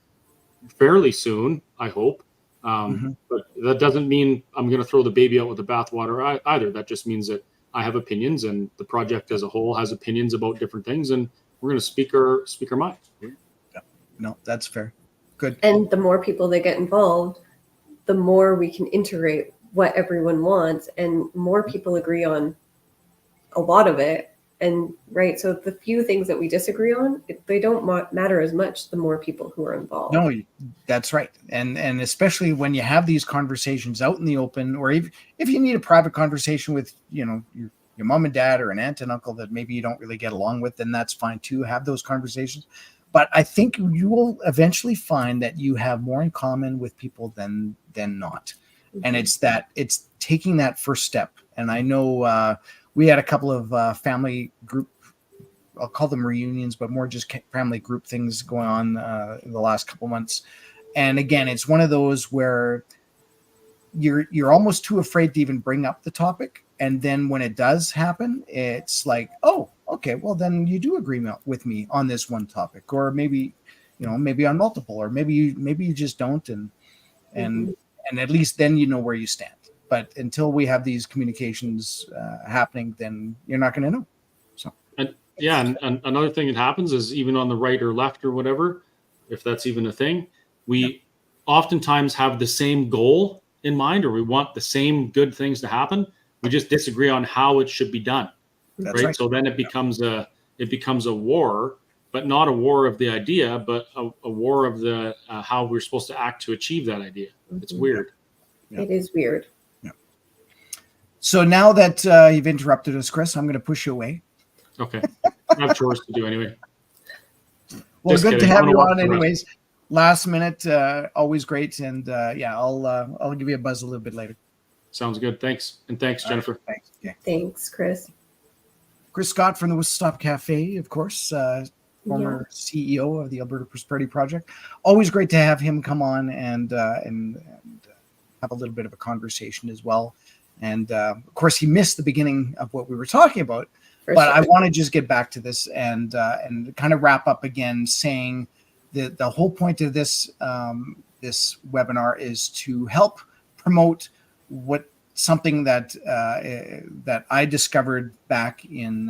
fairly soon, I hope. But that doesn't mean I'm going to throw the baby out with the bathwater either. That just means that I have opinions, and the project as a whole has opinions about different things, and we're going to speak our mind. Yeah. No, that's fair. Good. And the more people that get involved, the more we can integrate what everyone wants, and more people agree on a lot of it. And right, so the few things that we disagree on, they don't matter as much the more people who are involved. No, that's right. And especially when you have these conversations out in the open, or if you need a private conversation with, your mom and dad or an aunt and uncle that maybe you don't really get along with, then that's fine too. Have those conversations. But I think you will eventually find that you have more in common with people than not. Mm-hmm. And it's taking that first step. And I know we had a couple of family group, I'll call them reunions, but more just family group things going on in the last couple months. And again, it's one of those where you're almost too afraid to even bring up the topic. And then when it does happen, it's like, oh, okay, well then you do agree with me on this one topic, or maybe, maybe on multiple, or maybe you just don't. And at least then you know where you stand. But until we have these communications happening, then you're not going to know. So. And another thing that happens is, even on the right or left or whatever, if that's even a thing, we oftentimes have the same goal in mind, or we want the same good things to happen. We just disagree on how it should be done. That's right. So then it becomes a war, but not a war of the idea, but a war of the how we're supposed to act to achieve that idea. It's weird. Yeah. It is weird. Yeah. So now that you've interrupted us, Chris, I'm going to push you away. Okay. I have chores to do anyway. Well, just good to have you on anyways. Last minute, always great. And I'll give you a buzz a little bit later. Sounds good. Thanks. And thanks, Jennifer. Right. Thanks. Yeah. Thanks, Chris. Chris Scott from the Whistle Stop Cafe, of course, former CEO of the Alberta Prosperity Project. Always great to have him come on and have a little bit of a conversation as well. And of course, he missed the beginning of what we were talking about. But I want to just get back to this and kind of wrap up again, saying that the whole point of this this webinar is to help promote something that I discovered back in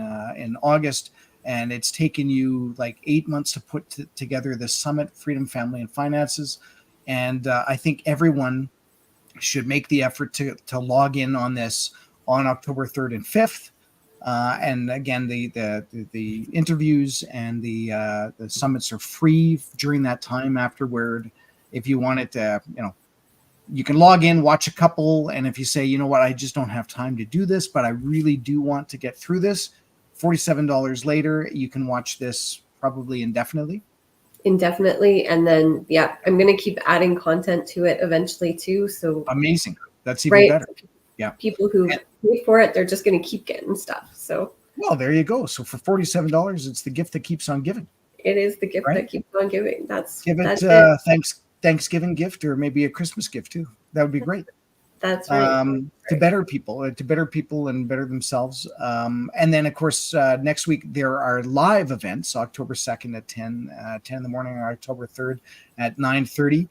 August, and it's taken you like 8 months to put together this summit, Freedom, Family, and Finances. And I think everyone should make the effort to log in on this on October 3rd and 5th. And again, the interviews and the summits are free during that time. Afterward, if you wanted to, you can log in, watch a couple, and if you say, you know what, I just don't have time to do this, but I really do want to get through this, $47 later, you can watch this probably indefinitely. Indefinitely, and then I'm going to keep adding content to it eventually too. So amazing, that's even better. Yeah, people who pay for it, they're just going to keep getting stuff. So well, there you go. So for $47, it's the gift that keeps on giving. It is the gift that keeps on giving. Give it Thanksgiving gift, or maybe a Christmas gift too. That would be great. That's right. To better people and better themselves. And then, of course, next week there are live events, October 2nd at 10 in the morning, or October 3rd at 9:30.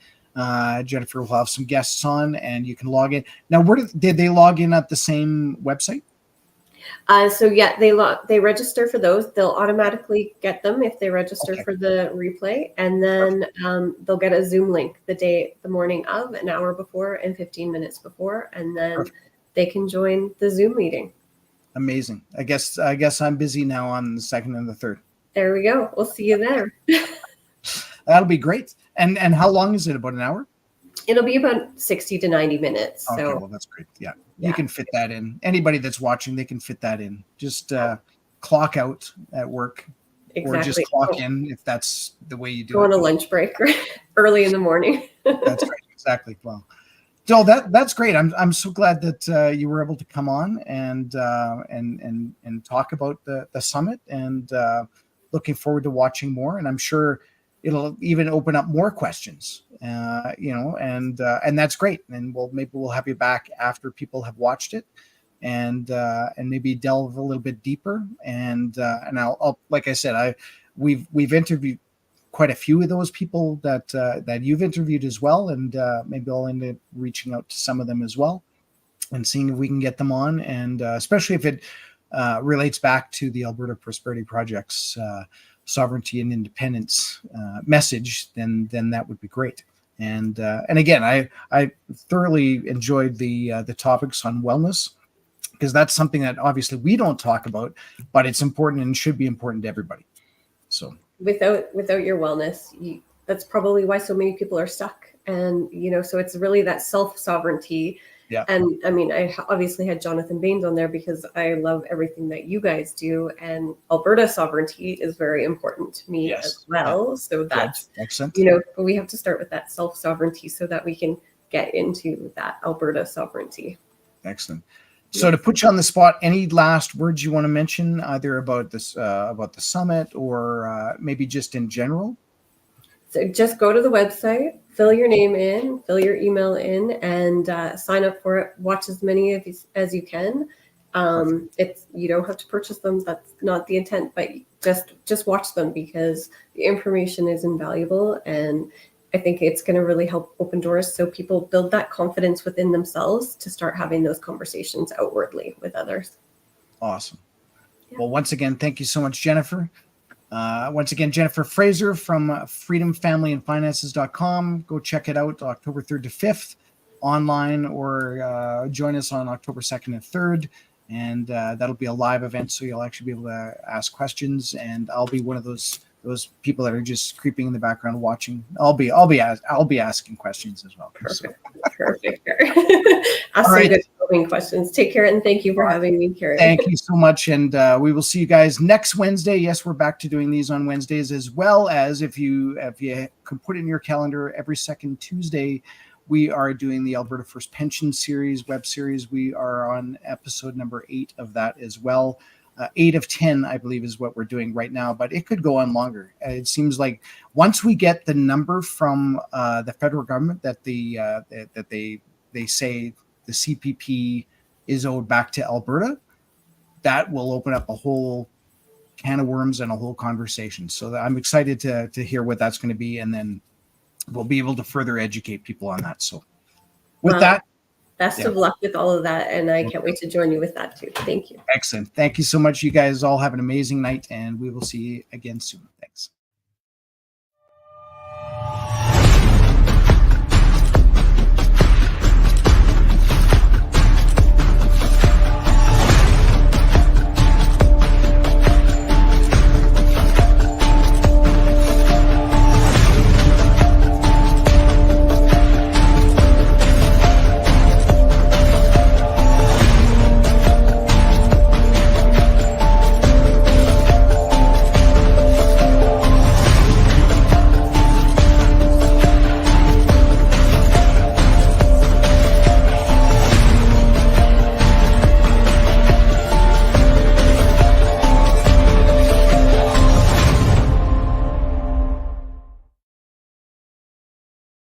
Jennifer will have some guests on, and you can log in. Now, where did they log in at the same website? They register for those. They'll automatically get them if they register for the replay, and then they'll get a Zoom link the morning of, an hour before and 15 minutes before, and then they can join the Zoom meeting. Amazing. I guess I'm busy now on the 2nd and the 3rd. There we go. We'll see you there. That'll be great. And how long is it? About an hour? It'll be about 60 to 90 minutes. Okay, well, that's great. Yeah. You can fit that in. Anybody that's watching, they can fit that in. Just clock out at work, or just clock in if that's the way you do it. Go on a lunch break early in the morning. That's right. Exactly. Well, so that's great. I'm so glad that you were able to come on and talk about the summit, and looking forward to watching more. And I'm sure it'll even open up more questions, and that's great. And maybe we'll have you back after people have watched it, and maybe delve a little bit deeper. And I'll like I said, we've interviewed quite a few of those people that you've interviewed as well, and maybe I'll end up reaching out to some of them as well, and seeing if we can get them on, and especially if it relates back to the Alberta Prosperity Project's sovereignty and independence message, then that would be great. And again, I thoroughly enjoyed the topics on wellness, because that's something that obviously we don't talk about, but it's important and should be important to everybody. So without your wellness, that's probably why so many people are stuck. And so it's really that self-sovereignty. Yeah. And I mean, I obviously had Jonathan Baines on there because I love everything that you guys do, and Alberta sovereignty is very important to me as well. Yeah. So that's excellent. But we have to start with that self-sovereignty so that we can get into that Alberta sovereignty. Excellent. So to put you on the spot, any last words you want to mention, either about this, about the summit, or maybe just in general? So just go to the website, fill your name in, fill your email in, and sign up for it. Watch as many of these as you can. You don't have to purchase them. That's not the intent, but just watch them, because the information is invaluable, and I think it's going to really help open doors so people build that confidence within themselves to start having those conversations outwardly with others. Awesome. Yeah. Well, once again, thank you so much, Jennifer. Once again, Jennifer Fraser from freedomfamilyandfinances.com. Go check it out October 3rd to 5th online, or join us on October 2nd and 3rd. And that'll be a live event, so you'll actually be able to ask questions. And I'll be one of those people that are just creeping in the background watching. I'll be asking questions as well. Perfect. Perfect. Ask some good probing questions. Take care, and thank you for having me, Kerry. Thank you so much, and we will see you guys next Wednesday. Yes, we're back to doing these on Wednesdays, as well as if you can put it in your calendar, every second Tuesday we are doing the Alberta First Pension series, web series. We are on episode number 8 of that as well. 8 of 10, I believe, is what we're doing right now, but it could go on longer. It seems like once we get the number from the federal government that they say the CPP is owed back to Alberta, that will open up a whole can of worms and a whole conversation. So I'm excited to hear what that's going to be, and then we'll be able to further educate people on that. So with that, best of luck with all of that, and I can't wait to join you with that too. Thank you. Excellent. Thank you so much. You guys all have an amazing night, and we will see you again soon. Thanks.